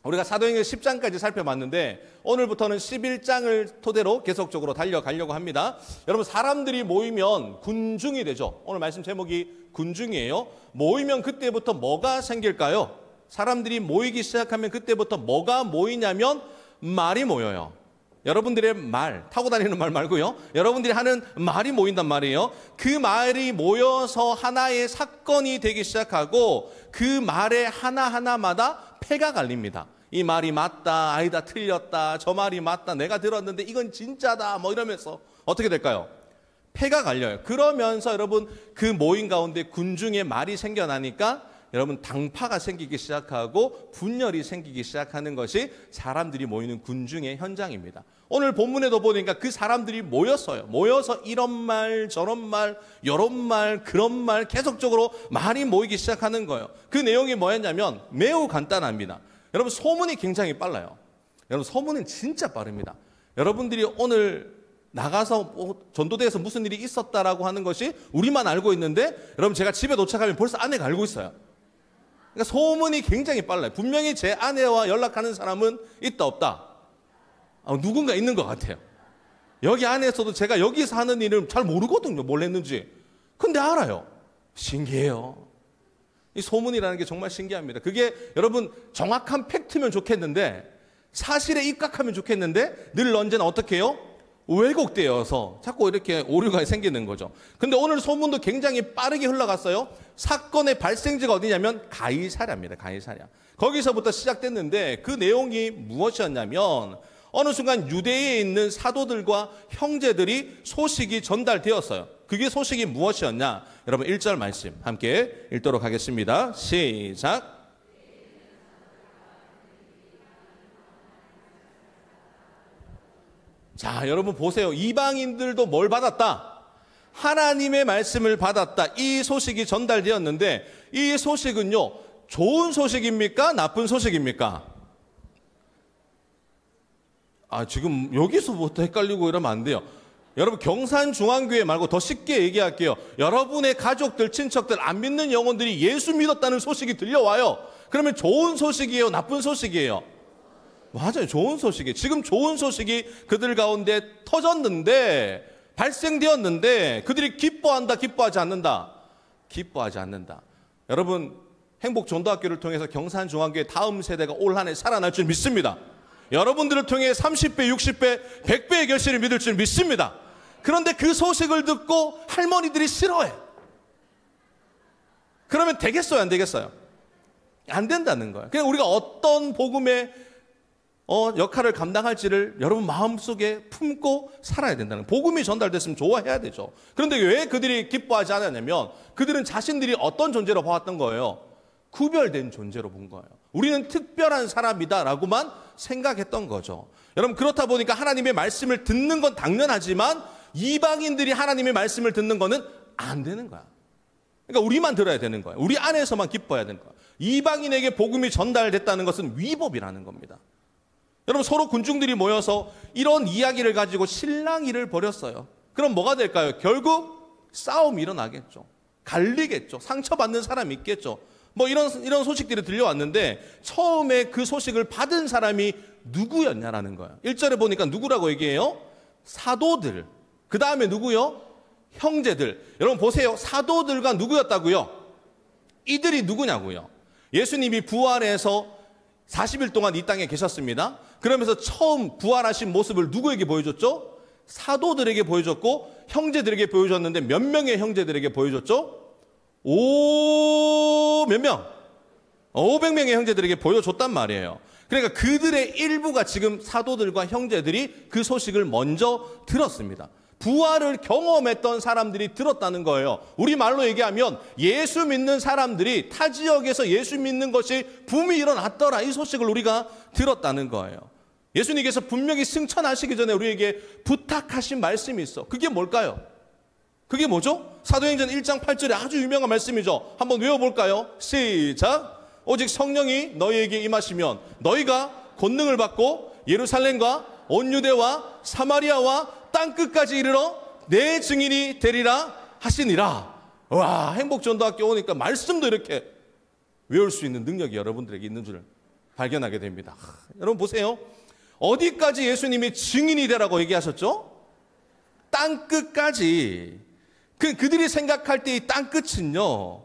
우리가 사도행전 10장까지 살펴봤는데 오늘부터는 11장을 토대로 계속적으로 달려가려고 합니다. 여러분, 사람들이 모이면 군중이 되죠. 오늘 말씀 제목이 군중이에요. 모이면 그때부터 뭐가 생길까요? 사람들이 모이기 시작하면 그때부터 뭐가 모이냐면 말이 모여요. 여러분들의 말, 타고 다니는 말 말고요. 여러분들이 하는 말이 모인단 말이에요. 그 말이 모여서 하나의 사건이 되기 시작하고 그 말의 하나하나마다 패가 갈립니다. 이 말이 맞다, 아니다, 틀렸다, 저 말이 맞다, 내가 들었는데 이건 진짜다, 뭐 이러면서 어떻게 될까요? 패가 갈려요. 그러면서 여러분, 그 모임 가운데 군중의 말이 생겨나니까 여러분, 당파가 생기기 시작하고 분열이 생기기 시작하는 것이 사람들이 모이는 군중의 현장입니다. 오늘 본문에도 보니까 그 사람들이 모였어요. 모여서 이런 말, 저런 말, 요런 말, 그런 말, 계속적으로 말이 모이기 시작하는 거예요. 그 내용이 뭐였냐면 매우 간단합니다. 여러분, 소문이 굉장히 빨라요. 여러분, 소문은 진짜 빠릅니다. 여러분들이 오늘 나가서 전도대에서 무슨 일이 있었다라고 하는 것이 우리만 알고 있는데, 여러분, 제가 집에 도착하면 벌써 아내가 알고 있어요. 그러니까 소문이 굉장히 빨라요. 분명히 제 아내와 연락하는 사람은 있다 없다, 누군가 있는 것 같아요. 여기 안에서도 제가 여기서 하는 일을 잘 모르거든요. 뭘 했는지. 근데 알아요. 신기해요. 이 소문이라는 게 정말 신기합니다. 그게 여러분 정확한 팩트면 좋겠는데, 사실에 입각하면 좋겠는데 늘 언제나 어떻게 해요? 왜곡되어서 자꾸 이렇게 오류가 생기는 거죠. 근데 오늘 소문도 굉장히 빠르게 흘러갔어요. 사건의 발생지가 어디냐면 가이사랴입니다. 가이사랴. 거기서부터 시작됐는데 그 내용이 무엇이었냐면 어느 순간 유대에 있는 사도들과 형제들이 소식이 전달되었어요. 그게 소식이 무엇이었냐? 여러분 1절 말씀 함께 읽도록 하겠습니다. 시작. 자, 여러분 보세요. 이방인들도 뭘 받았다? 하나님의 말씀을 받았다. 이 소식이 전달되었는데 이 소식은요, 좋은 소식입니까? 나쁜 소식입니까? 지금 여기서부터 헷갈리고 이러면 안 돼요. 여러분, 경산중앙교회 말고 더 쉽게 얘기할게요. 여러분의 가족들, 친척들, 안 믿는 영혼들이 예수 믿었다는 소식이 들려와요. 그러면 좋은 소식이에요? 나쁜 소식이에요? 맞아요. 좋은 소식이에요. 지금 좋은 소식이 그들 가운데 터졌는데, 발생되었는데 그들이 기뻐한다, 기뻐하지 않는다? 기뻐하지 않는다. 여러분, 행복전도학교를 통해서 경산중앙교회 다음 세대가 올 한 해 살아날 줄 믿습니다. 여러분들을 통해 30배, 60배, 100배의 결실을 믿을 줄 믿습니다. 그런데 그 소식을 듣고 할머니들이 싫어해. 그러면 되겠어요, 안 되겠어요? 안 된다는 거예요. 그냥 우리가 어떤 복음의 역할을 감당할지를 여러분 마음속에 품고 살아야 된다는 거예요. 복음이 전달됐으면 좋아해야 되죠. 그런데 왜 그들이 기뻐하지 않았냐면 그들은 자신들이 어떤 존재로 봐왔던 거예요? 구별된 존재로 본 거예요. 우리는 특별한 사람이다라고만 생각했던 거죠. 여러분, 그렇다 보니까 하나님의 말씀을 듣는 건 당연하지만 이방인들이 하나님의 말씀을 듣는 거는 안 되는 거야. 그러니까 우리만 들어야 되는 거야. 우리 안에서만 기뻐해야 되는 거야. 이방인에게 복음이 전달됐다는 것은 위법이라는 겁니다. 여러분, 서로 군중들이 모여서 이런 이야기를 가지고 실랑이를 벌였어요. 그럼 뭐가 될까요? 결국 싸움이 일어나겠죠. 갈리겠죠. 상처받는 사람이 있겠죠. 뭐 이런 소식들이 들려왔는데 처음에 그 소식을 받은 사람이 누구였냐라는 거예요. 1절에 보니까 누구라고 얘기해요? 사도들. 그 다음에 누구요? 형제들. 여러분 보세요. 사도들과 누구였다고요? 이들이 누구냐고요? 예수님이 부활해서 40일 동안 이 땅에 계셨습니다. 그러면서 처음 부활하신 모습을 누구에게 보여줬죠? 사도들에게 보여줬고 형제들에게 보여줬는데 몇 명의 형제들에게 보여줬죠? 몇 명? 500명의 형제들에게 보여줬단 말이에요. 그러니까 그들의 일부가 지금 사도들과 형제들이 그 소식을 먼저 들었습니다. 부활을 경험했던 사람들이 들었다는 거예요. 우리말로 얘기하면 예수 믿는 사람들이 타 지역에서 예수 믿는 것이 붐이 일어났더라. 이 소식을 우리가 들었다는 거예요. 예수님께서 분명히 승천하시기 전에 우리에게 부탁하신 말씀이 있어. 그게 뭘까요? 그게 뭐죠? 사도행전 1장 8절에 아주 유명한 말씀이죠. 한번 외워볼까요? 시작. 오직 성령이 너희에게 임하시면 너희가 권능을 받고 예루살렘과 온 유대와 사마리아와 땅끝까지 이르러 내 증인이 되리라 하시니라. 와, 행복전도학교 오니까 말씀도 이렇게 외울 수 있는 능력이 여러분들에게 있는 줄 발견하게 됩니다. 여러분 보세요. 어디까지 예수님이 증인이 되라고 얘기하셨죠? 땅끝까지. 그들이 생각할 때 이 땅끝은요,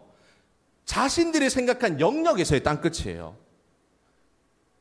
자신들이 생각한 영역에서의 땅끝이에요.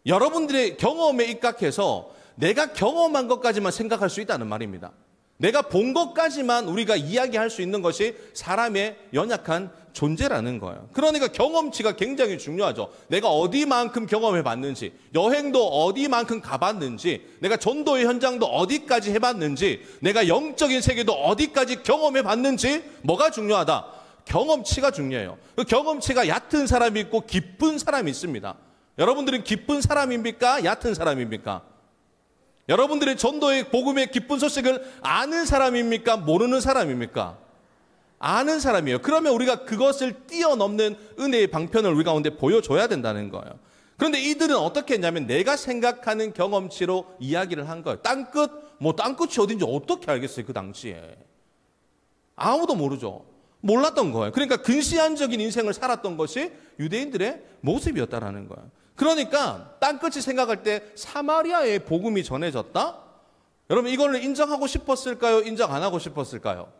여러분들의 경험에 입각해서 내가 경험한 것까지만 생각할 수 있다는 말입니다. 내가 본 것까지만 우리가 이야기할 수 있는 것이 사람의 연약한 존재라는 거예요. 그러니까 경험치가 굉장히 중요하죠. 내가 어디만큼 경험해 봤는지, 여행도 어디만큼 가봤는지, 내가 전도의 현장도 어디까지 해봤는지, 내가 영적인 세계도 어디까지 경험해 봤는지, 뭐가 중요하다? 경험치가 중요해요. 그 경험치가 얕은 사람이 있고 깊은 사람이 있습니다. 여러분들은 깊은 사람입니까? 얕은 사람입니까? 여러분들의 전도의 복음의 기쁜 소식을 아는 사람입니까? 모르는 사람입니까? 아는 사람이에요. 그러면 우리가 그것을 뛰어넘는 은혜의 방편을 우리 가운데 보여줘야 된다는 거예요. 그런데 이들은 어떻게 했냐면 내가 생각하는 경험치로 이야기를 한 거예요. 땅끝? 땅끝이 어딘지 어떻게 알겠어요, 그 당시에. 아무도 모르죠. 몰랐던 거예요. 그러니까 근시안적인 인생을 살았던 것이 유대인들의 모습이었다라는 거예요. 그러니까 땅끝이 생각할 때 사마리아의 복음이 전해졌다? 여러분 이걸 인정하고 싶었을까요? 인정 안 하고 싶었을까요?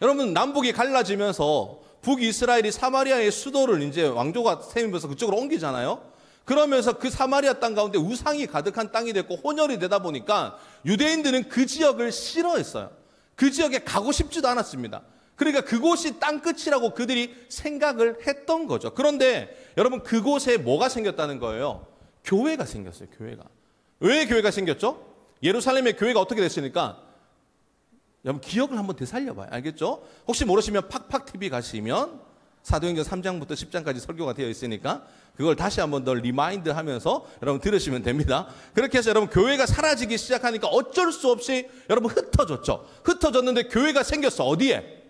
여러분 남북이 갈라지면서 북이스라엘이 사마리아의 수도를 이제 왕조가 세우면서 그쪽으로 옮기잖아요. 그러면서 그 사마리아 땅 가운데 우상이 가득한 땅이 됐고 혼혈이 되다 보니까 유대인들은 그 지역을 싫어했어요. 그 지역에 가고 싶지도 않았습니다. 그러니까 그곳이 땅끝이라고 그들이 생각을 했던 거죠. 그런데 여러분 그곳에 뭐가 생겼다는 거예요? 교회가 생겼어요. 교회가. 왜 교회가 생겼죠? 예루살렘의 교회가 어떻게 됐습니까? 여러분 기억을 한번 되살려봐요. 알겠죠? 혹시 모르시면 팍팍TV 가시면 사도행전 3장부터 10장까지 설교가 되어 있으니까 그걸 다시 한번 더 리마인드 하면서 여러분 들으시면 됩니다. 그렇게 해서 여러분 교회가 사라지기 시작하니까 어쩔 수 없이 여러분 흩어졌죠. 흩어졌는데 교회가 생겼어. 어디에?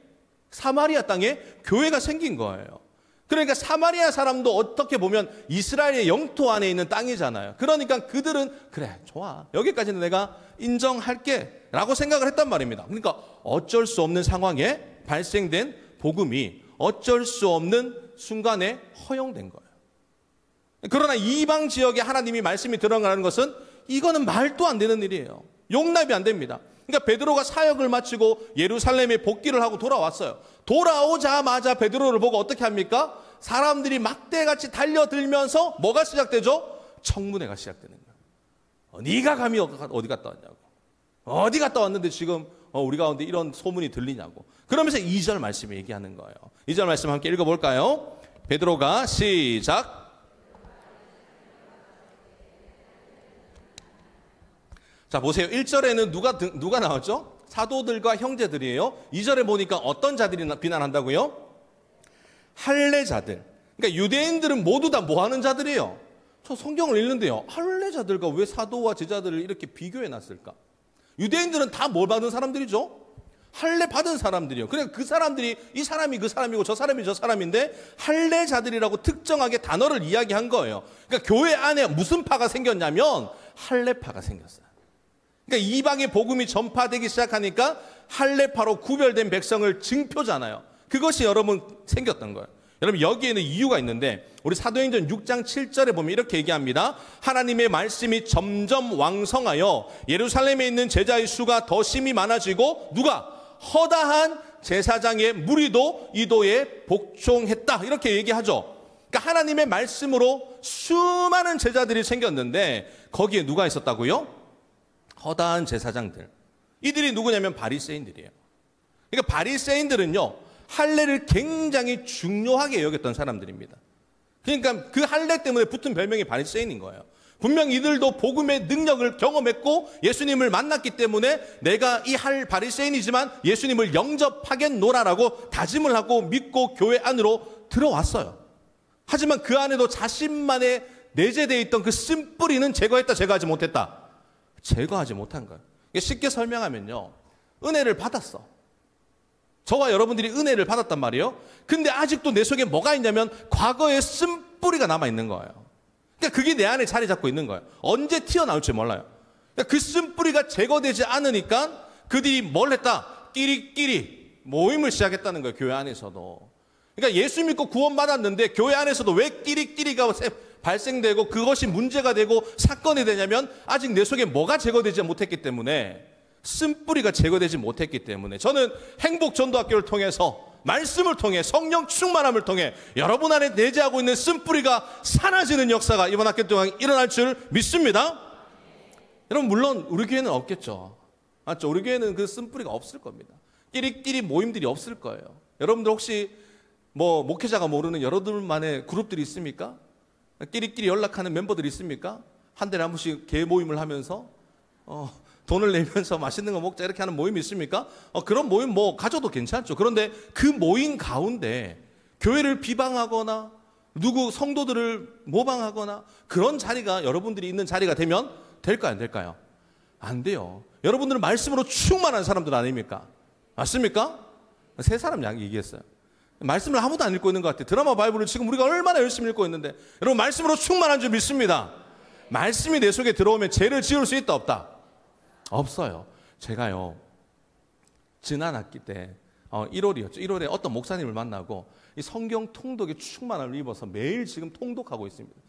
사마리아 땅에 교회가 생긴 거예요. 그러니까 사마리아 사람도 어떻게 보면 이스라엘의 영토 안에 있는 땅이잖아요. 그러니까 그들은 그래 좋아 여기까지는 내가 인정할게 라고 생각을 했단 말입니다. 그러니까 어쩔 수 없는 상황에 발생된 복음이 어쩔 수 없는 순간에 허용된 거예요. 그러나 이방 지역에 하나님이 말씀이 들어가는 것은 이거는 말도 안 되는 일이에요. 용납이 안 됩니다. 그러니까 베드로가 사역을 마치고 예루살렘에 복귀를 하고 돌아왔어요. 돌아오자마자 베드로를 보고 어떻게 합니까? 사람들이 막대같이 달려들면서 뭐가 시작되죠? 청문회가 시작되는 거예요. 네가 감히 어디 갔다 왔냐고. 어디 갔다 왔는데 지금 우리 가운데 이런 소문이 들리냐고. 그러면서 2절 말씀을 얘기하는 거예요. 2절 말씀 함께 읽어볼까요? 베드로가 시작. 자 보세요. 1절에는 누가 나왔죠? 사도들과 형제들이에요. 2절에 보니까 어떤 자들이 비난한다고요? 할례자들. 그러니까 유대인들은 모두 다 뭐 하는 자들이에요? 저 성경을 읽는데요. 할례자들과 왜 사도와 제자들을 이렇게 비교해 놨을까? 유대인들은 다 뭘 받은 사람들이죠? 할례 받은 사람들이요. 그러니까 그 사람들이 이 사람이 그 사람이고 저 사람이 저 사람인데 할례자들이라고 특정하게 단어를 이야기한 거예요. 그러니까 교회 안에 무슨 파가 생겼냐면 할례파가 생겼어요. 그러니까 이방의 복음이 전파되기 시작하니까 할례파로 구별된 백성을 증표잖아요. 그것이 여러분 생겼던 거예요. 여러분 여기에는 이유가 있는데 우리 사도행전 6장 7절에 보면 이렇게 얘기합니다. 하나님의 말씀이 점점 왕성하여 예루살렘에 있는 제자의 수가 더 심히 많아지고 누가? 허다한 제사장의 무리도 이도에 복종했다. 이렇게 얘기하죠. 그러니까 하나님의 말씀으로 수많은 제자들이 생겼는데 거기에 누가 있었다고요? 허다한 제사장들. 이들이 누구냐면 바리새인들이에요. 그러니까 바리새인들은요. 할례를 굉장히 중요하게 여겼던 사람들입니다. 그러니까 그 할례 때문에 붙은 별명이 바리새인인 거예요. 분명 이들도 복음의 능력을 경험했고 예수님을 만났기 때문에 내가 이 바리새인이지만 예수님을 영접하겠노라라고 다짐을 하고 믿고 교회 안으로 들어왔어요. 하지만 그 안에도 자신만의 내재되어 있던 그 쓴뿌리는 제거했다, 제거하지 못했다. 제거하지 못한 거예요. 쉽게 설명하면요. 은혜를 받았어. 저와 여러분들이 은혜를 받았단 말이에요. 근데 아직도 내 속에 뭐가 있냐면 과거의 쓴뿌리가 남아있는 거예요. 그러니까 그게 내 안에 자리 잡고 있는 거예요. 언제 튀어나올지 몰라요. 그러니까 그 쓴뿌리가 제거되지 않으니까 그들이 뭘 했다? 끼리끼리 모임을 시작했다는 거예요. 교회 안에서도. 그러니까 예수 믿고 구원받았는데 교회 안에서도 왜 끼리끼리가 발생되고 그것이 문제가 되고 사건이 되냐면 아직 내 속에 뭐가 제거되지 못했기 때문에, 쓴뿌리가 제거되지 못했기 때문에 저는 행복전도학교를 통해서, 말씀을 통해, 성령 충만함을 통해 여러분 안에 내재하고 있는 쓴뿌리가 사라지는 역사가 이번 학기 동안 일어날 줄 믿습니다. 여러분, 물론 우리 교회는 없겠죠. 맞죠? 우리 교회는 그 쓴뿌리가 없을 겁니다. 끼리끼리 모임들이 없을 거예요. 여러분들 혹시 뭐 목회자가 모르는 여러분만의 그룹들이 있습니까? 끼리끼리 연락하는 멤버들이 있습니까? 한 달에 한 번씩 개 모임을 하면서 돈을 내면서 맛있는 거 먹자 이렇게 하는 모임이 있습니까? 그런 모임 뭐 가져도 괜찮죠. 그런데 그 모임 가운데 교회를 비방하거나 누구 성도들을 모방하거나 그런 자리가 여러분들이 있는 자리가 되면 될까요? 안 될까요? 안 돼요. 여러분들은 말씀으로 충만한 사람들 아닙니까? 맞습니까? 세 사람 얘기했어요. 말씀을 아무도 안 읽고 있는 것 같아요. 드라마 바이블을 지금 우리가 얼마나 열심히 읽고 있는데, 여러분 말씀으로 충만한 줄 믿습니다. 말씀이 내 속에 들어오면 죄를 지을 수 있다 없다? 없어요. 제가요 지난 학기 때 1월이었죠. 1월에 어떤 목사님을 만나고 이 성경 통독에 충만함을 입어서 매일 지금 통독하고 있습니다.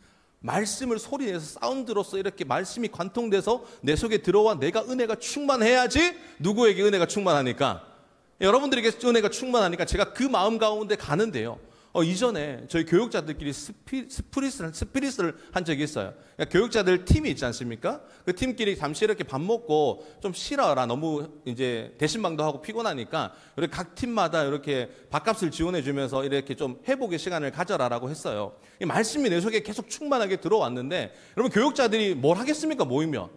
말씀을 소리내서 사운드로서 이렇게 말씀이 관통돼서 내 속에 들어와 내가 은혜가 충만해야지 누구에게 은혜가 충만하니까, 여러분들에게 은혜가 충만하니까 제가 그 마음 가운데 가는데요. 이전에 저희 교육자들끼리 스피릿을 한 적이 있어요. 그러니까 교육자들 팀이 있지 않습니까? 그 팀끼리 잠시 이렇게 밥 먹고 좀 쉬어라. 너무 이제 대신방도 하고 피곤하니까 우리 각 팀마다 이렇게 밥값을 지원해 주면서 이렇게 좀 회복의 시간을 가져라라고 했어요. 이 말씀이 내 속에 계속 충만하게 들어왔는데, 여러분 교육자들이 뭘 하겠습니까? 모이면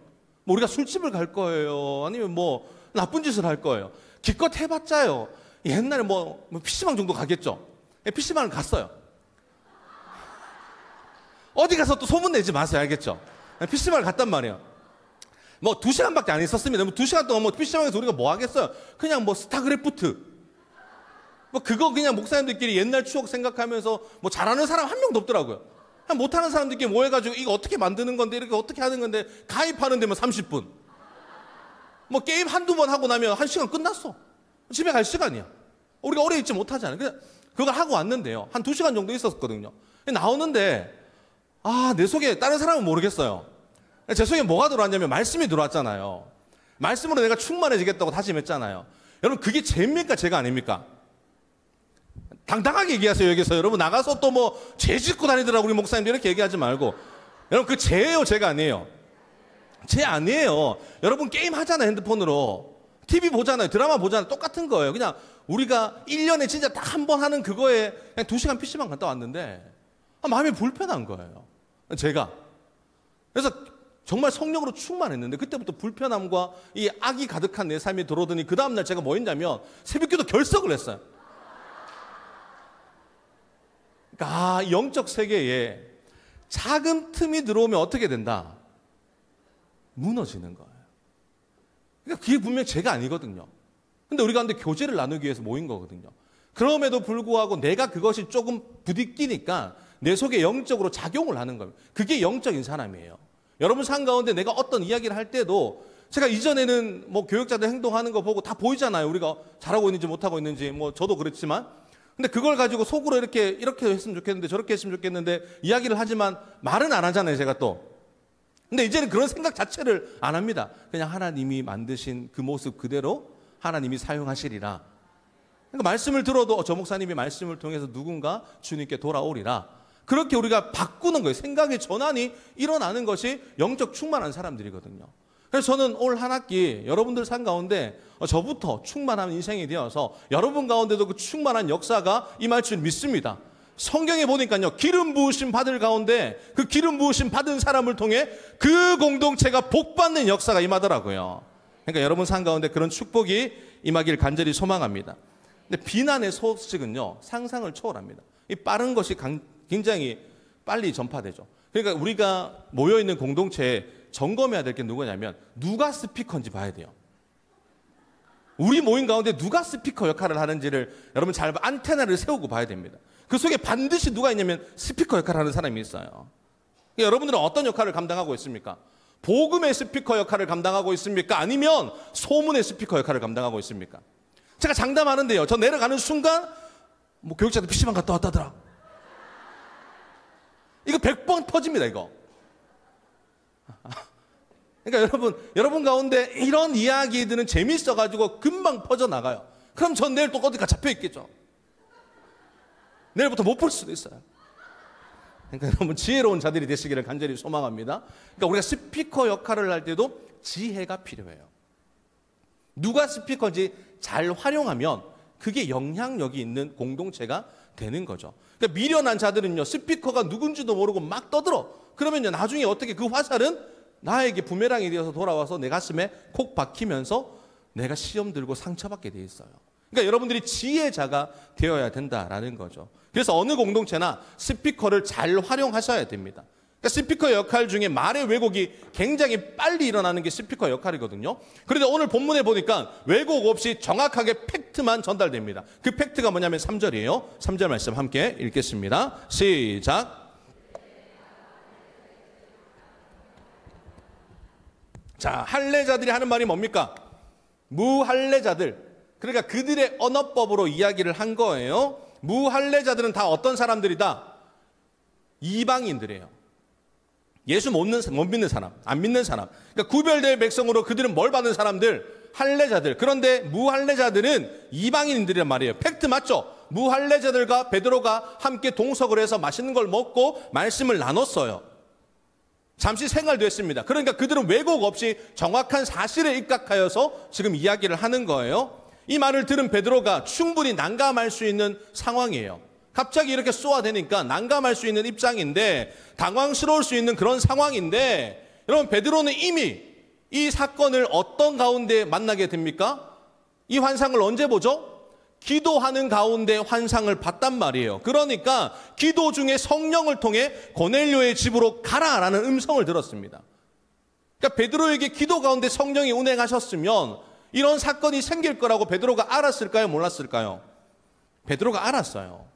뭐 우리가 술집을 갈 거예요. 아니면 뭐 나쁜 짓을 할 거예요. 기껏 해봤자요. 옛날에 뭐 PC방 정도 가겠죠. PC방을 갔어요. 어디 가서 또 소문내지 마세요. 알겠죠? PC방을 갔단 말이에요. 뭐 2시간밖에 안 있었습니다. 뭐 2시간 동안 뭐 PC방에서 우리가 뭐 하겠어요? 그냥 뭐 스타크래프트. 뭐 그거 그냥 목사님들끼리 옛날 추억 생각하면서 뭐 잘하는 사람 한 명도 없더라고요. 그냥 못하는 사람들끼리 모여가지고 이거 어떻게 만드는 건데, 이렇게 어떻게 하는 건데, 가입하는 데면 30분. 뭐 게임 한두 번 하고 나면 1시간 끝났어. 집에 갈 시간이야. 우리가 오래 있지 못하잖아요. 그냥 그걸 하고 왔는데요. 한 2시간 정도 있었거든요. 나오는데 내 속에, 다른 사람은 모르겠어요. 제 속에 뭐가 들어왔냐면 말씀이 들어왔잖아요. 말씀으로 내가 충만해지겠다고 다짐했잖아요. 여러분 그게 죄입니까? 죄가 아닙니까? 당당하게 얘기하세요. 여기서 여러분 나가서 또 뭐 죄 짓고 다니더라고 우리 목사님들 이렇게 얘기하지 말고. 여러분 그 죄예요? 죄가 아니에요? 죄 아니에요. 여러분 게임 하잖아요. 핸드폰으로. TV 보잖아요. 드라마 보잖아요. 똑같은 거예요. 그냥 우리가 1년에 진짜 딱 한 번 하는 그거에 그냥 2시간 PC방 갔다 왔는데 마음이 불편한 거예요. 제가. 그래서 정말 성령으로 충만했는데 그때부터 불편함과 이 악이 가득한 내 삶이 들어오더니 그 다음날 제가 뭐 했냐면 새벽기도 결석을 했어요. 그러니까 영적 세계에 작은 틈이 들어오면 어떻게 된다? 무너지는 거예요. 그러니까 그게 분명히 죄가 아니거든요. 근데 우리가 근데 교제를 나누기 위해서 모인 거거든요. 그럼에도 불구하고 내가 그것이 조금 부딪히니까 내 속에 영적으로 작용을 하는 겁니다. 그게 영적인 사람이에요. 여러분 삶 가운데 내가 어떤 이야기를 할 때도 제가 이전에는 뭐 교육자들 행동하는 거 보고 다 보이잖아요. 우리가 잘하고 있는지 못하고 있는지. 뭐 저도 그렇지만. 근데 그걸 가지고 속으로 이렇게 했으면 좋겠는데 저렇게 했으면 좋겠는데 이야기를 하지만 말은 안 하잖아요. 제가 또. 근데 이제는 그런 생각 자체를 안 합니다. 그냥 하나님이 만드신 그 모습 그대로 하나님이 사용하시리라. 그러니까 말씀을 들어도 저 목사님이 말씀을 통해서 누군가 주님께 돌아오리라. 그렇게 우리가 바꾸는 거예요. 생각의 전환이 일어나는 것이 영적 충만한 사람들이거든요. 그래서 저는 올 한 학기 여러분들 삶 가운데 저부터 충만한 인생이 되어서 여러분 가운데도 그 충만한 역사가 임할 줄 믿습니다. 성경에 보니까요, 기름 부으심 받을 가운데 그 기름 부으심 받은 사람을 통해 그 공동체가 복받는 역사가 임하더라고요. 그러니까 여러분 삶 가운데 그런 축복이 임하길 간절히 소망합니다. 근데 비난의 소식은요, 상상을 초월합니다. 이 빠른 것이 굉장히 빨리 전파되죠. 그러니까 우리가 모여있는 공동체에 점검해야 될 게 누구냐면 누가 스피커인지 봐야 돼요. 우리 모임 가운데 누가 스피커 역할을 하는지를 여러분 잘 안테나를 세우고 봐야 됩니다. 그 속에 반드시 누가 있냐면 스피커 역할을 하는 사람이 있어요. 그러니까 여러분들은 어떤 역할을 감당하고 있습니까? 복음의 스피커 역할을 감당하고 있습니까? 아니면 소문의 스피커 역할을 감당하고 있습니까? 제가 장담하는데요, 저 내려가는 순간 뭐 교육자들 PC방 갔다 왔다더라. 이거 100번 터집니다, 이거. 그러니까 여러분 가운데 이런 이야기들은 재밌어가지고 금방 퍼져나가요. 그럼 전 내일 또 어디가 잡혀있겠죠. 내일부터 못 볼 수도 있어요. 그러니까 여러분 지혜로운 자들이 되시기를 간절히 소망합니다. 그러니까 우리가 스피커 역할을 할 때도 지혜가 필요해요. 누가 스피커인지 잘 활용하면 그게 영향력이 있는 공동체가 되는 거죠. 그러니까 미련한 자들은요, 스피커가 누군지도 모르고 막 떠들어. 그러면요, 나중에 어떻게 그 화살은 나에게 부메랑이 되어서 돌아와서 내 가슴에 콕 박히면서 내가 시험 들고 상처받게 돼 있어요. 그러니까 여러분들이 지혜자가 되어야 된다라는 거죠. 그래서 어느 공동체나 스피커를 잘 활용하셔야 됩니다. 그러니까 스피커 역할 중에 말의 왜곡이 굉장히 빨리 일어나는 게 스피커 역할이거든요. 그런데 오늘 본문에 보니까 왜곡 없이 정확하게 팩트만 전달됩니다. 그 팩트가 뭐냐면 3절이에요. 3절 말씀 함께 읽겠습니다. 시작. 자, 할례자들이 하는 말이 뭡니까? 무할례자들. 그러니까 그들의 언어법으로 이야기를 한 거예요. 무할례자들은 다 어떤 사람들이다? 이방인들이에요. 예수 못 믿는 사람, 안 믿는 사람. 그러니까 구별될 백성으로 그들은 뭘 받은 사람들? 할례자들. 그런데 무할례자들은 이방인들이란 말이에요. 팩트 맞죠? 무할례자들과 베드로가 함께 동석을 해서 맛있는 걸 먹고 말씀을 나눴어요. 잠시 생활도 했습니다. 그러니까 그들은 왜곡 없이 정확한 사실에 입각하여서 지금 이야기를 하는 거예요. 이 말을 들은 베드로가 충분히 난감할 수 있는 상황이에요. 갑자기 이렇게 쏘아대니까 난감할 수 있는 입장인데, 당황스러울 수 있는 그런 상황인데, 여러분 베드로는 이미 이 사건을 어떤 가운데 만나게 됩니까? 이 환상을 언제 보죠? 기도하는 가운데 환상을 봤단 말이에요. 그러니까 기도 중에 성령을 통해 고넬료의 집으로 가라라는 음성을 들었습니다. 그러니까 베드로에게 기도 가운데 성령이 운행하셨으면 이런 사건이 생길 거라고 베드로가 알았을까요? 몰랐을까요? 베드로가 알았어요.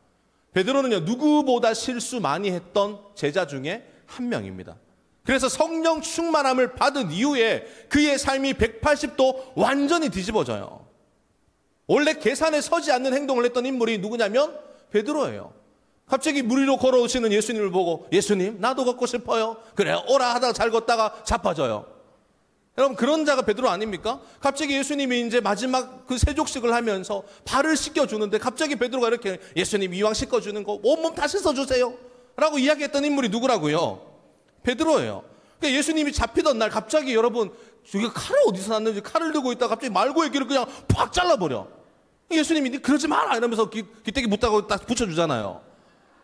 베드로는요, 누구보다 실수 많이 했던 제자 중에 한 명입니다. 그래서 성령 충만함을 받은 이후에 그의 삶이 180도 완전히 뒤집어져요. 원래 계산에 서지 않는 행동을 했던 인물이 누구냐면 베드로예요. 갑자기 물 위로 걸어오시는 예수님을 보고, 예수님 나도 걷고 싶어요. 그래 오라 하다가 잘 걷다가 자빠져요. 여러분 그런 자가 베드로 아닙니까? 갑자기 예수님이 이제 마지막 그 세족식을 하면서 발을 씻겨주는데 갑자기 베드로가 이렇게, 예수님 이왕 씻겨주는 거 온몸 다 씻어주세요 라고 이야기했던 인물이 누구라고요? 베드로예요. 그러니까 예수님이 잡히던 날 갑자기, 여러분 저게 칼을 어디서 났는지 칼을 들고 있다가 갑자기 말고의 귀를 그냥 팍 잘라버려. 예수님이 그러지 마라 이러면서 귀때기 묻다고 딱 붙여주잖아요.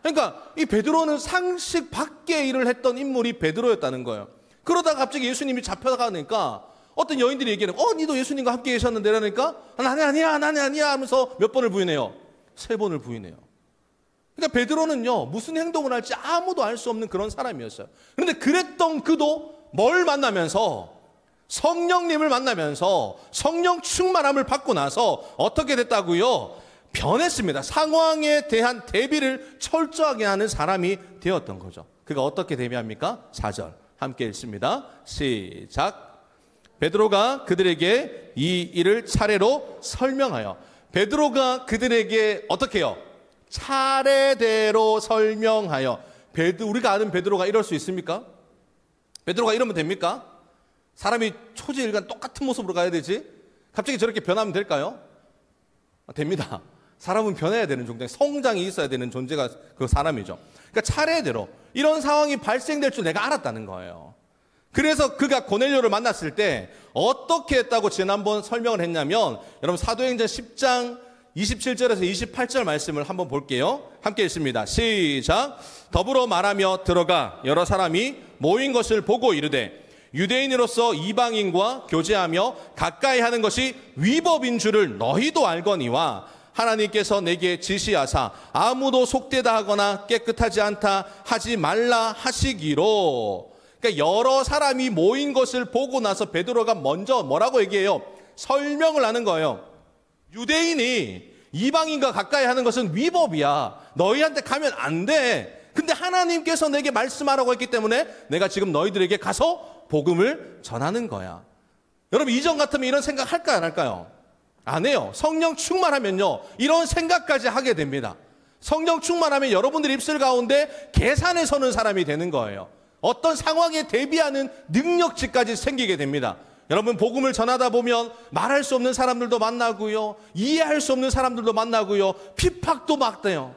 그러니까 이 베드로는 상식 밖의 일을 했던 인물이 베드로였다는 거예요. 그러다가 갑자기 예수님이 잡혀가니까 어떤 여인들이 얘기해요. 니도 예수님과 함께 계셨는데 이러니까 나는 아니야 하면서 몇 번을 부인해요? 3번을 부인해요. 그러니까 베드로는요, 무슨 행동을 할지 아무도 알 수 없는 그런 사람이었어요. 그런데 그랬던 그도 뭘 만나면서, 성령님을 만나면서 성령 충만함을 받고 나서 어떻게 됐다고요? 변했습니다. 상황에 대한 대비를 철저하게 하는 사람이 되었던 거죠. 그가 어떻게 대비합니까? 4절 함께 읽습니다. 시작. 베드로가 그들에게 이 일을 차례로 설명하여. 베드로가 그들에게 어떻게 해요? 차례대로 설명하여. 우리가 아는 베드로가 이럴 수 있습니까? 베드로가 이러면 됩니까? 사람이 초지일관 똑같은 모습으로 가야 되지? 갑자기 저렇게 변하면 될까요? 됩니다. 사람은 변해야 되는 존재, 성장이 있어야 되는 존재가 그 사람이죠. 그러니까 차례대로 이런 상황이 발생될 줄 내가 알았다는 거예요. 그래서 그가 고넬료를 만났을 때 어떻게 했다고 지난번 설명을 했냐면, 여러분 사도행전 10장 27절에서 28절 말씀을 한번 볼게요. 함께 읽습니다. 시작. 더불어 말하며 들어가 여러 사람이 모인 것을 보고 이르되, 유대인으로서 이방인과 교제하며 가까이 하는 것이 위법인 줄을 너희도 알거니와 하나님께서 내게 지시하사 아무도 속되다 하거나 깨끗하지 않다 하지 말라 하시기로. 그러니까 여러 사람이 모인 것을 보고 나서 베드로가 먼저 뭐라고 얘기해요? 설명을 하는 거예요. 유대인이 이방인과 가까이 하는 것은 위법이야. 너희한테 가면 안 돼. 근데 하나님께서 내게 말씀하라고 했기 때문에 내가 지금 너희들에게 가서 복음을 전하는 거야. 여러분 이전 같으면 이런 생각 할까요, 안 할까요? 안 해요. 성령 충만하면요 이런 생각까지 하게 됩니다. 성령 충만하면 여러분들 입술 가운데 계산에 서는 사람이 되는 거예요. 어떤 상황에 대비하는 능력치까지 생기게 됩니다. 여러분, 복음을 전하다 보면 말할 수 없는 사람들도 만나고요, 이해할 수 없는 사람들도 만나고요, 핍박도 막대요.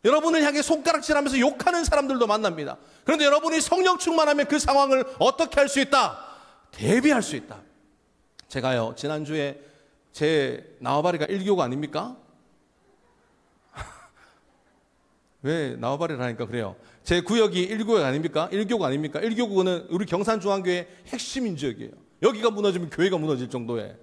여러분을 향해 손가락질하면서 욕하는 사람들도 만납니다. 그런데 여러분이 성령 충만하면 그 상황을 어떻게 할 수 있다? 대비할 수 있다. 제가요, 지난주에 제 나와바리가 1교구 아닙니까? 왜 나와바리를 하니까 그래요. 제 구역이 1교구 아닙니까? 1교구 아닙니까? 1교구는 우리 경산중앙교회 핵심인 지역이에요. 여기가 무너지면 교회가 무너질 정도의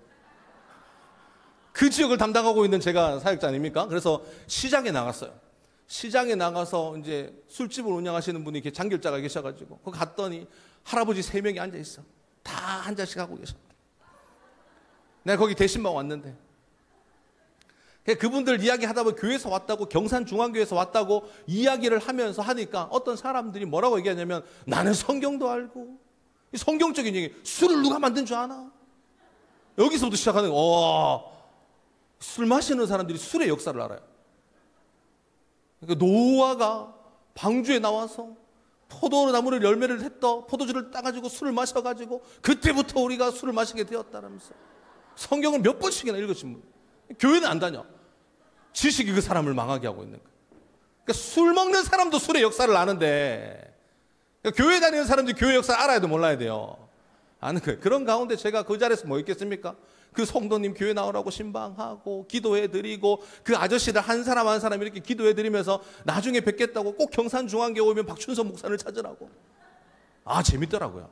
그 지역을 담당하고 있는 제가 사역자 아닙니까? 그래서 시장에 나갔어요. 시장에 나가서 이제 술집을 운영하시는 분이 이렇게 장길자가 계셔가지고 거기 갔더니 할아버지 3명이 앉아 있어. 다 한 잔씩 하고 계셔. 내가 거기 대신만 왔는데 그분들 이야기하다 보면 교회에서 왔다고, 경산중앙교회에서 왔다고 이야기를 하면서 하니까 어떤 사람들이 뭐라고 얘기하냐면, 나는 성경도 알고, 성경적인 얘기, 술을 누가 만든 줄 아나? 여기서부터 시작하는 거예요. 술 마시는 사람들이 술의 역사를 알아요. 그러니까 노아가 방주에 나와서 포도나무를 열매를 했다, 포도주를 따가지고 술을 마셔가지고 그때부터 우리가 술을 마시게 되었다라면서 성경을 몇 번씩이나 읽으신 분. 교회는 안 다녀. 지식이 그 사람을 망하게 하고 있는 거예요. 그러니까 술 먹는 사람도 술의 역사를 아는데, 그러니까 교회 다니는 사람들이 교회 역사를 알아야 돼, 몰라야 돼요? 아는 거예요. 그런 가운데 제가 그 자리에서 뭐 있겠습니까? 그 성도님 교회 나오라고 신방하고 기도해드리고, 그 아저씨들 한 사람 한 사람 이렇게 기도해드리면서 나중에 뵙겠다고, 꼭 경산중앙교회 오면 박춘선 목사를 찾으라고. 재밌더라고요.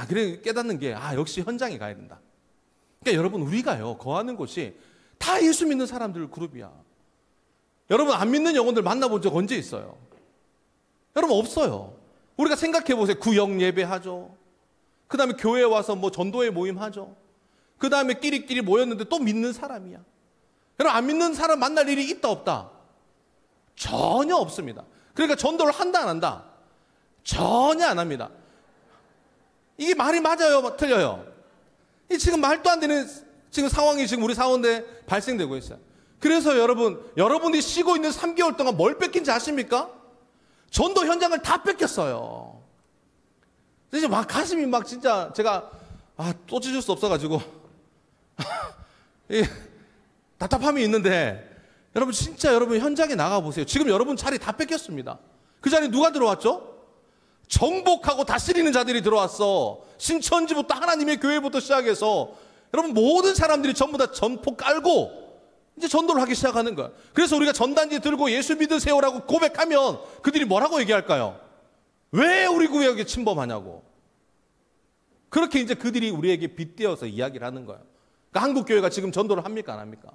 그래 깨닫는 게, 역시 현장에 가야 된다. 그러니까 여러분, 우리가요 거하는 곳이 다 예수 믿는 사람들 그룹이야. 여러분, 안 믿는 영혼들 만나본 적 언제 있어요? 여러분, 없어요. 우리가 생각해 보세요. 구역 예배하죠. 그 다음에 교회에 와서 뭐 전도회 모임 하죠. 그 다음에 끼리끼리 모였는데 또 믿는 사람이야. 여러분, 안 믿는 사람 만날 일이 있다 없다? 전혀 없습니다. 그러니까 전도를 한다 안 한다? 전혀 안 합니다. 이게 말이 맞아요, 틀려요? 이 지금 말도 안 되는 지금 상황이 지금 우리 사원에 발생되고 있어요. 그래서 여러분이 쉬고 있는 3개월 동안 뭘 뺏긴지 아십니까? 전도 현장을 다 뺏겼어요. 이제 막 가슴이 막 진짜 제가 또 찢을 수 없어가지고 답답함이 있는데, 여러분 진짜 여러분 현장에 나가보세요. 지금 여러분 자리 다 뺏겼습니다. 그 자리에 누가 들어왔죠? 정복하고 다스리는 자들이 들어왔어. 신천지부터 하나님의 교회부터 시작해서 여러분 모든 사람들이 전부 다 전포 깔고 이제 전도를 하기 시작하는 거야. 그래서 우리가 전단지 들고 예수 믿으세요라고 고백하면 그들이 뭐라고 얘기할까요? 왜 우리 구역에 침범하냐고. 그렇게 이제 그들이 우리에게 빗대어서 이야기를 하는 거예요. 그러니까 한국교회가 지금 전도를 합니까 안 합니까?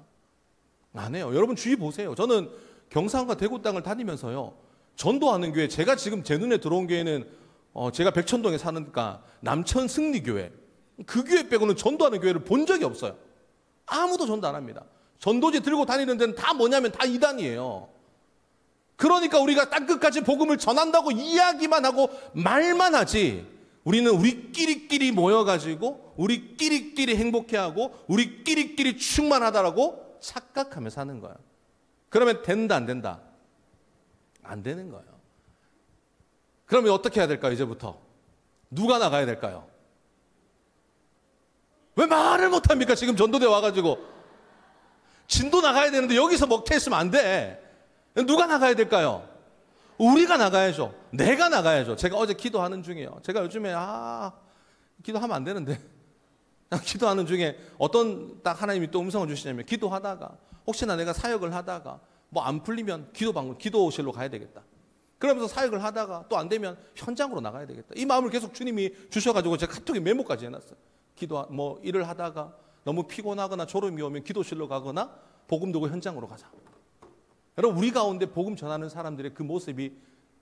안 해요. 여러분 주위 보세요. 저는 경상과 대구 땅을 다니면서요, 전도하는 교회, 제가 지금 제 눈에 들어온 교회는 제가 백천동에 사니까 남천 승리교회, 그 교회 빼고는 전도하는 교회를 본 적이 없어요. 아무도 전도 안 합니다. 전도지 들고 다니는 데는 다 뭐냐면 다 이단이에요. 그러니까 우리가 땅끝까지 복음을 전한다고 이야기만 하고 말만 하지, 우리는 우리끼리끼리 모여가지고 우리끼리끼리 행복해하고 우리끼리끼리 충만하다라고 착각하며 사는 거예요. 그러면 된다 안 된다? 안 되는 거예요. 그러면 어떻게 해야 될까요? 이제부터 누가 나가야 될까요? 왜 말을 못합니까? 지금 전도대 와가지고 진도 나가야 되는데 여기서 먹튀했으면 안 돼. 누가 나가야 될까요? 우리가 나가야죠. 내가 나가야죠. 제가 어제 기도하는 중이에요. 제가 요즘에 기도하면 안 되는데 기도하는 중에 어떤 딱 하나님이 또 음성을 주시냐면, 기도하다가 혹시나 내가 사역을 하다가 뭐 안 풀리면 기도실로 가야 되겠다. 그러면서 사역을 하다가 또 안 되면 현장으로 나가야 되겠다. 이 마음을 계속 주님이 주셔가지고 제가 카톡에 메모까지 해놨어요. 일을 하다가 너무 피곤하거나 졸음이 오면 기도실로 가거나 복음 들고 현장으로 가자. 여러분, 우리 가운데 복음 전하는 사람들의 그 모습이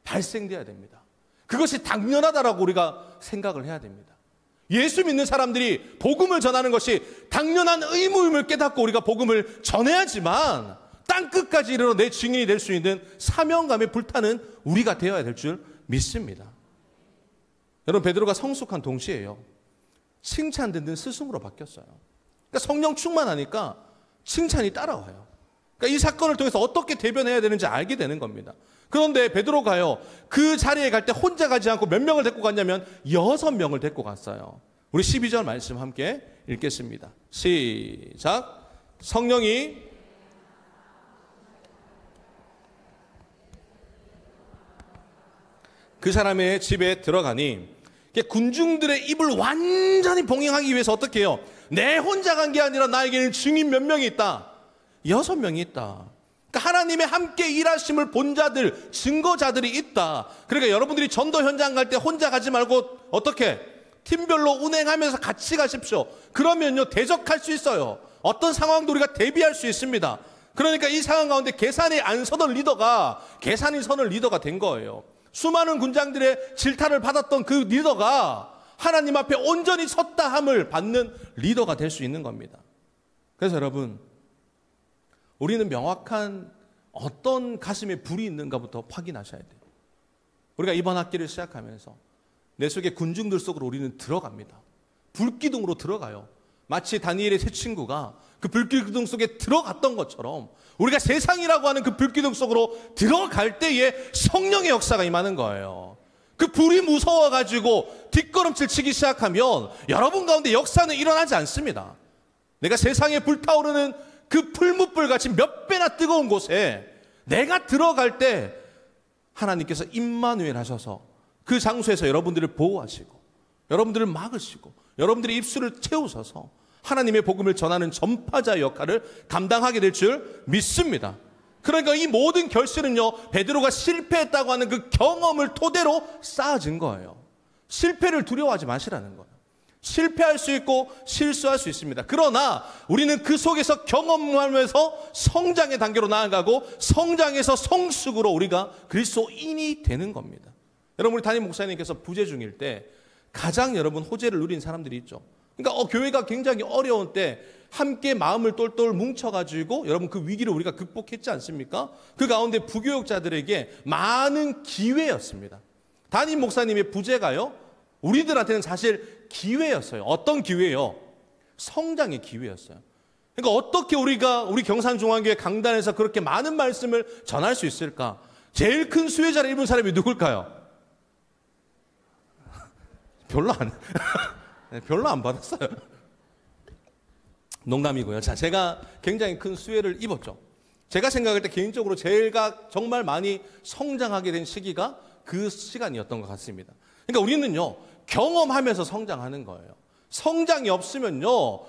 발생돼야 됩니다. 그것이 당연하다라고 우리가 생각을 해야 됩니다. 예수 믿는 사람들이 복음을 전하는 것이 당연한 의무임을 깨닫고 우리가 복음을 전해야지만 땅끝까지 이르러 내 증인이 될 수 있는 사명감에 불타는 우리가 되어야 될 줄 믿습니다. 여러분, 베드로가 성숙한 동시에요, 칭찬 듣는 스승으로 바뀌었어요. 그러니까 성령 충만하니까 칭찬이 따라와요. 그러니까 이 사건을 통해서 어떻게 대변해야 되는지 알게 되는 겁니다. 그런데 베드로가요, 그 자리에 갈 때 혼자 가지 않고 몇 명을 데리고 갔냐면 6명을 데리고 갔어요. 우리 12절 말씀 함께 읽겠습니다. 시작. 성령이 그 사람의 집에 들어가니, 군중들의 입을 완전히 봉행하기 위해서 어떻게 해요? 내 혼자 간 게 아니라 나에게는 증인 몇 명이 있다? 6명이 있다. 그러니까 하나님의 함께 일하심을 본 자들, 증거자들이 있다. 그러니까 여러분들이 전도 현장 갈 때 혼자 가지 말고 어떻게? 팀별로 운행하면서 같이 가십시오. 그러면요, 대적할 수 있어요. 어떤 상황도 우리가 대비할 수 있습니다. 그러니까 이 상황 가운데 계산이 안 서던 리더가 계산이 서는 리더가 된 거예요. 수많은 군장들의 질타를 받았던 그 리더가 하나님 앞에 온전히 섰다함을 받는 리더가 될 수 있는 겁니다. 그래서 여러분, 우리는 명확한 어떤 가슴에 불이 있는가부터 확인하셔야 돼요. 우리가 이번 학기를 시작하면서 내 속에 군중들 속으로 우리는 들어갑니다. 불기둥으로 들어가요. 마치 다니엘의 세 친구가 그 불기둥 속에 들어갔던 것처럼 우리가 세상이라고 하는 그 불기둥 속으로 들어갈 때에 성령의 역사가 임하는 거예요. 그 불이 무서워가지고 뒷걸음질 치기 시작하면 여러분 가운데 역사는 일어나지 않습니다. 내가 세상에 불타오르는 그 풀무불같이 몇 배나 뜨거운 곳에 내가 들어갈 때 하나님께서 임마누엘 하셔서 그 장소에서 여러분들을 보호하시고 여러분들을 막으시고 여러분들의 입술을 채우셔서 하나님의 복음을 전하는 전파자 역할을 감당하게 될 줄 믿습니다. 그러니까 이 모든 결실은요, 베드로가 실패했다고 하는 그 경험을 토대로 쌓아진 거예요. 실패를 두려워하지 마시라는 거예요. 실패할 수 있고 실수할 수 있습니다. 그러나 우리는 그 속에서 경험하면서 성장의 단계로 나아가고 성장에서 성숙으로 우리가 그리스도인이 되는 겁니다. 여러분, 우리 담임 목사님께서 부재 중일 때 가장 여러분 호재를 누린 사람들이 있죠. 그러니까 교회가 굉장히 어려운 때 함께 마음을 똘똘 뭉쳐가지고 여러분 그 위기를 우리가 극복했지 않습니까? 그 가운데 부교육자들에게 많은 기회였습니다. 담임 목사님의 부재가요, 우리들한테는 사실 기회였어요. 어떤 기회요? 성장의 기회였어요. 그러니까 어떻게 우리가 우리 경산중앙교회 강단에서 그렇게 많은 말씀을 전할 수 있을까? 제일 큰 수혜자를 입은 사람이 누굴까요? 별로 안 받았어요. 농담이고요. 자, 제가 굉장히 큰 수혜를 입었죠. 제가 생각할 때 개인적으로 제가 정말 많이 성장하게 된 시기가 그 시간이었던 것 같습니다. 그러니까 우리는요, 경험하면서 성장하는 거예요. 성장이 없으면요,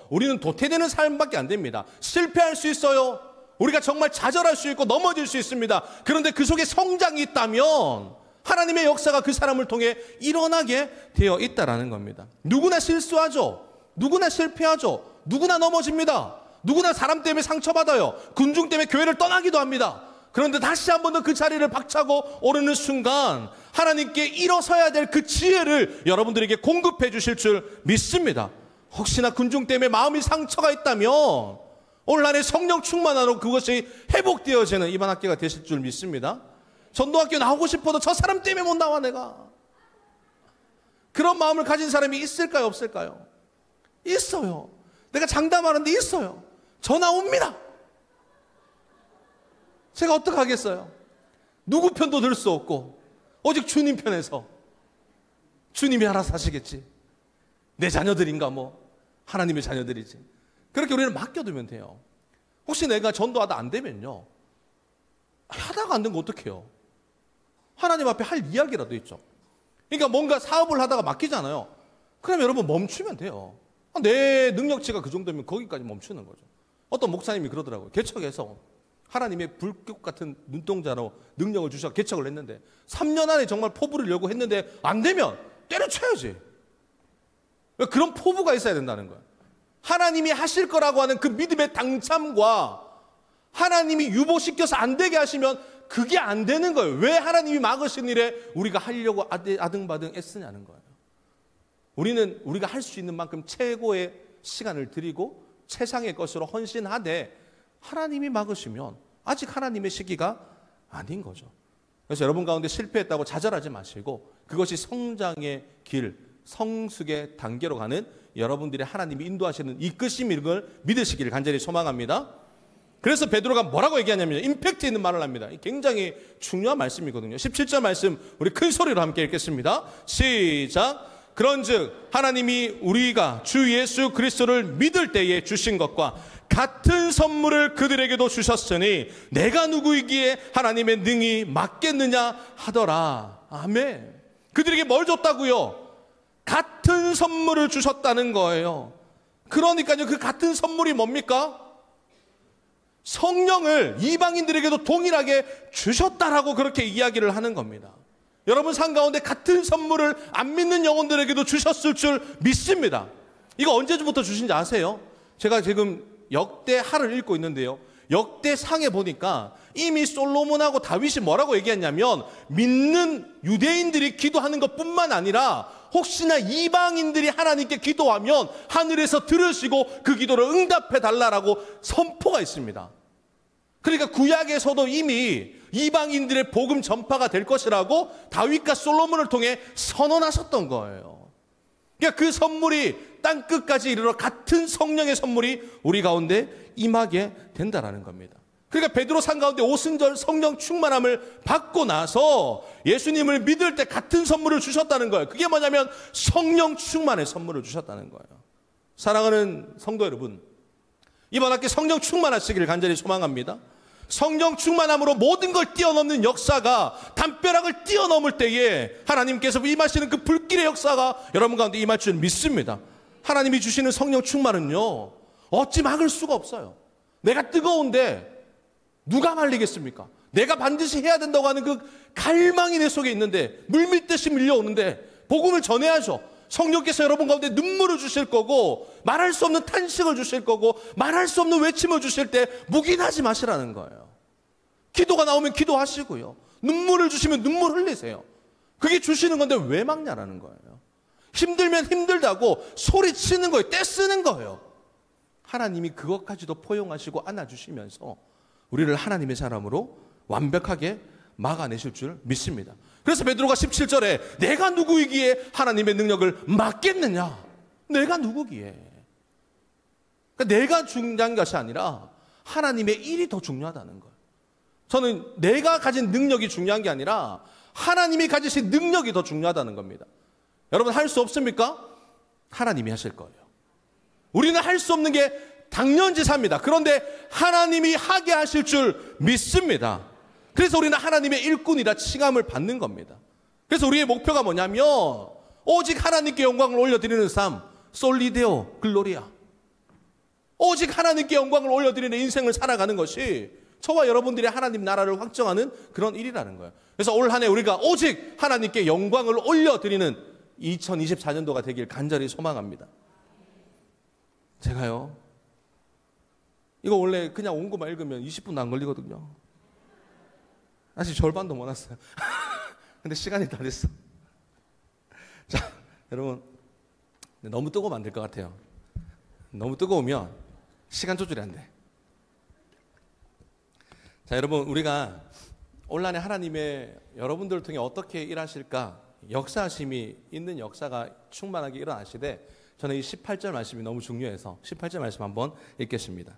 우리는 도태되는 삶밖에 안 됩니다. 실패할 수 있어요. 우리가 정말 좌절할 수 있고 넘어질 수 있습니다. 그런데 그 속에 성장이 있다면 하나님의 역사가 그 사람을 통해 일어나게 되어 있다라는 겁니다. 누구나 실수하죠. 누구나 실패하죠. 누구나 넘어집니다. 누구나 사람 때문에 상처받아요. 군중 때문에 교회를 떠나기도 합니다. 그런데 다시 한 번 더 그 자리를 박차고 오르는 순간 하나님께 일어서야 될 그 지혜를 여러분들에게 공급해 주실 줄 믿습니다. 혹시나 군중 때문에 마음이 상처가 있다면 오늘 안에 성령 충만하로 그것이 회복되어지는 이번 학기가 되실 줄 믿습니다. 전도학교 나오고 싶어도 저 사람 때문에 못 나와 내가. 그런 마음을 가진 사람이 있을까요, 없을까요? 있어요. 내가 장담하는데 있어요. 전화 옵니다. 제가 어떡하겠어요? 누구 편도 들 수 없고 오직 주님 편에서 주님이 알아서 하시겠지. 내 자녀들인가 뭐 하나님의 자녀들이지. 그렇게 우리는 맡겨두면 돼요. 혹시 내가 전도하다 안 되면요, 하다가 안 된 거 어떡해요? 하나님 앞에 할 이야기라도 있죠. 그러니까 뭔가 사업을 하다가 맡기잖아요. 그럼 여러분 멈추면 돼요. 내 능력치가 그 정도면 거기까지 멈추는 거죠. 어떤 목사님이 그러더라고요. 개척해서 하나님의 불꽃 같은 눈동자로 능력을 주셔서 개척을 했는데 3년 안에 정말 포부를 열고 했는데 안 되면 때려쳐야지. 그런 포부가 있어야 된다는 거예요. 하나님이 하실 거라고 하는 그 믿음의 당참과 하나님이 유보시켜서 안 되게 하시면 그게 안 되는 거예요. 왜 하나님이 막으신 일에 우리가 하려고 아등바등 애쓰냐는 거예요. 우리는 우리가 할 수 있는 만큼 최고의 시간을 드리고 최상의 것으로 헌신하되 하나님이 막으시면 아직 하나님의 시기가 아닌 거죠. 그래서 여러분 가운데 실패했다고 좌절하지 마시고 그것이 성장의 길, 성숙의 단계로 가는 여러분들의 하나님이 인도하시는 이끄심인 걸 믿으시기를 간절히 소망합니다. 그래서 베드로가 뭐라고 얘기하냐면 임팩트 있는 말을 합니다. 굉장히 중요한 말씀이거든요. 17절 말씀 우리 큰 소리로 함께 읽겠습니다. 시작. 그런즉 하나님이 우리가 주 예수 그리스도를 믿을 때에 주신 것과 같은 선물을 그들에게도 주셨으니 내가 누구이기에 하나님의 능히 맞겠느냐 하더라. 아멘. 그들에게 뭘 줬다고요? 같은 선물을 주셨다는 거예요. 그러니까요, 그 같은 선물이 뭡니까? 성령을 이방인들에게도 동일하게 주셨다라고 그렇게 이야기를 하는 겁니다. 여러분 삶 가운데 같은 선물을 안 믿는 영혼들에게도 주셨을 줄 믿습니다. 이거 언제부터 주신지 아세요? 제가 지금 역대하를 읽고 있는데요, 역대상에 보니까 이미 솔로몬하고 다윗이 뭐라고 얘기했냐면 믿는 유대인들이 기도하는 것뿐만 아니라 혹시나 이방인들이 하나님께 기도하면 하늘에서 들으시고 그 기도를 응답해 달라라고 선포가 있습니다. 그러니까 구약에서도 이미 이방인들의 복음 전파가 될 것이라고 다윗과 솔로몬을 통해 선언하셨던 거예요. 그러니까 그 선물이 땅끝까지 이르러 같은 성령의 선물이 우리 가운데 임하게 된다라는 겁니다. 그러니까 베드로 산 가운데 오순절 성령 충만함을 받고 나서 예수님을 믿을 때 같은 선물을 주셨다는 거예요. 그게 뭐냐면 성령 충만의 선물을 주셨다는 거예요. 사랑하는 성도 여러분, 이번 학기 성령 충만하시기를 간절히 소망합니다. 성령 충만함으로 모든 걸 뛰어넘는 역사가, 담벼락을 뛰어넘을 때에 하나님께서 임하시는 그 불길의 역사가 여러분 가운데 임할 줄 믿습니다. 하나님이 주시는 성령 충만은요, 어찌 막을 수가 없어요. 내가 뜨거운데 누가 말리겠습니까? 내가 반드시 해야 된다고 하는 그 갈망이 내 속에 있는데, 물밀듯이 밀려오는데 복음을 전해야죠. 성령께서 여러분 가운데 눈물을 주실 거고, 말할 수 없는 탄식을 주실 거고, 말할 수 없는 외침을 주실 때 묵인하지 마시라는 거예요. 기도가 나오면 기도하시고요, 눈물을 주시면 눈물 흘리세요. 그게 주시는 건데 왜 막냐라는 거예요. 힘들면 힘들다고 소리치는 거예요. 떼쓰는 거예요. 하나님이 그것까지도 포용하시고 안아주시면서 우리를 하나님의 사람으로 완벽하게 막아내실 줄 믿습니다. 그래서 베드로가 17절에 내가 누구이기에 하나님의 능력을 막겠느냐? 내가 누구기에? 그러니까 내가 중요한 것이 아니라 하나님의 일이 더 중요하다는 거예요. 저는 내가 가진 능력이 중요한 게 아니라 하나님이 가지신 능력이 더 중요하다는 겁니다. 여러분 할 수 없습니까? 하나님이 하실 거예요. 우리는 할 수 없는 게 당연지사입니다. 그런데 하나님이 하게 하실 줄 믿습니다. 그래서 우리는 하나님의 일꾼이라 칭함을 받는 겁니다. 그래서 우리의 목표가 뭐냐면 오직 하나님께 영광을 올려드리는 삶, 솔리데오 글로리아. 오직 하나님께 영광을 올려드리는 인생을 살아가는 것이 저와 여러분들이 하나님 나라를 확정하는 그런 일이라는 거예요. 그래서 올 한 해 우리가 오직 하나님께 영광을 올려드리는 2024년도가 되길 간절히 소망합니다. 제가요, 이거 원래 그냥 온 것만 읽으면 20분도 안 걸리거든요. 아직 절반도 못 왔어요. 근데 시간이 다 됐어. 자, 여러분, 너무 뜨거우면 안 될 것 같아요. 너무 뜨거우면 시간 조절이 안 돼. 자, 여러분, 우리가 올 한 해 하나님의 여러분들을 통해 어떻게 일하실까, 역사하심이 있는 역사가 충만하게 일어나시되, 저는 이 18절 말씀이 너무 중요해서 18절 말씀 한번 읽겠습니다.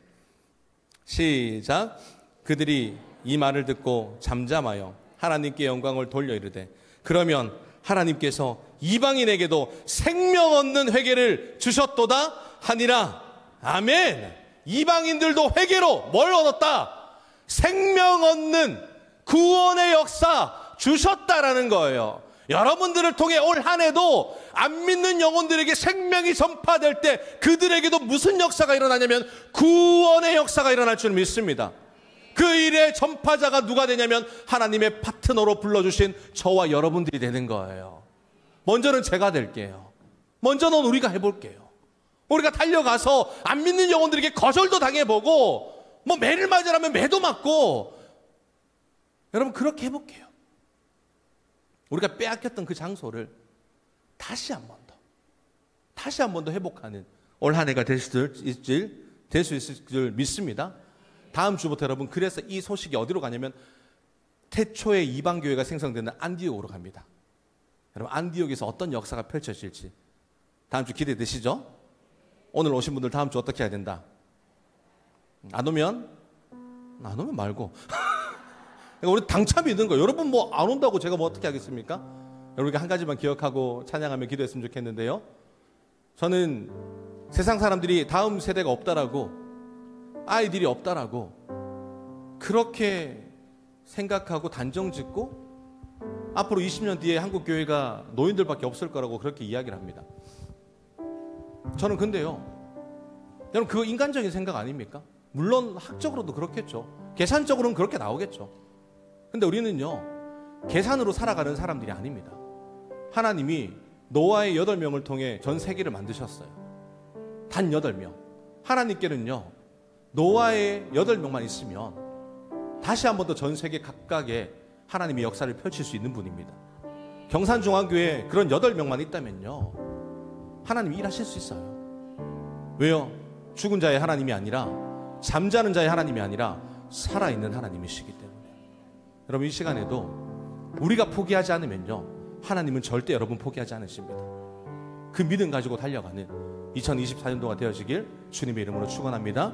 시작. 그들이 이 말을 듣고 잠잠하여 하나님께 영광을 돌려 이르되, 그러면 하나님께서 이방인에게도 생명 얻는 회개를 주셨도다 하니라. 아멘. 이방인들도 회개로 뭘 얻었다? 생명 얻는 구원의 역사 주셨다라는 거예요. 여러분들을 통해 올 한 해도 안 믿는 영혼들에게 생명이 전파될 때 그들에게도 무슨 역사가 일어나냐면 구원의 역사가 일어날 줄 믿습니다. 그 일의 전파자가 누가 되냐면 하나님의 파트너로 불러주신 저와 여러분들이 되는 거예요. 먼저는 제가 될게요. 먼저는 우리가 해볼게요. 우리가 달려가서 안 믿는 영혼들에게 거절도 당해보고, 뭐 매를 맞으라면 매도 맞고, 여러분 그렇게 해볼게요. 우리가 빼앗겼던 그 장소를 다시 한 번 더 회복하는 올 한 해가 될 수 있을 줄 믿습니다. 다음 주부터 여러분, 그래서 이 소식이 어디로 가냐면 태초의 이방교회가 생성되는 안디옥으로 갑니다. 여러분, 안디옥에서 어떤 역사가 펼쳐질지 다음 주 기대되시죠? 오늘 오신 분들 다음 주 어떻게 해야 된다? 안 오면 안 오면 말고. 그러니까 우리 당차 믿는 거예요. 여러분 뭐 안 온다고 제가 뭐 어떻게 하겠습니까? 여러분께 한 가지만 기억하고 찬양하며 기도했으면 좋겠는데요. 저는 세상 사람들이 다음 세대가 없다라고, 아이들이 없다라고 그렇게 생각하고 단정짓고 앞으로 20년 뒤에 한국 교회가 노인들밖에 없을 거라고 그렇게 이야기를 합니다. 저는 근데요, 여러분 그거 인간적인 생각 아닙니까? 물론 학적으로도 그렇겠죠. 계산적으로는 그렇게 나오겠죠. 근데 우리는요, 계산으로 살아가는 사람들이 아닙니다. 하나님이 노아의 8명을 통해 전 세계를 만드셨어요. 단 8명. 하나님께는요, 노아의 8명만 있으면 다시 한 번 더 전 세계 각각의 하나님의 역사를 펼칠 수 있는 분입니다. 경산중앙교회에 그런 8명만 있다면요, 하나님이 일하실 수 있어요. 왜요? 죽은 자의 하나님이 아니라, 잠자는 자의 하나님이 아니라 살아있는 하나님이시기 때문에. 여러분, 이 시간에도 우리가 포기하지 않으면요, 하나님은 절대 여러분 포기하지 않으십니다. 그 믿음 가지고 달려가는 2024년도가 되어지길 주님의 이름으로 축원합니다.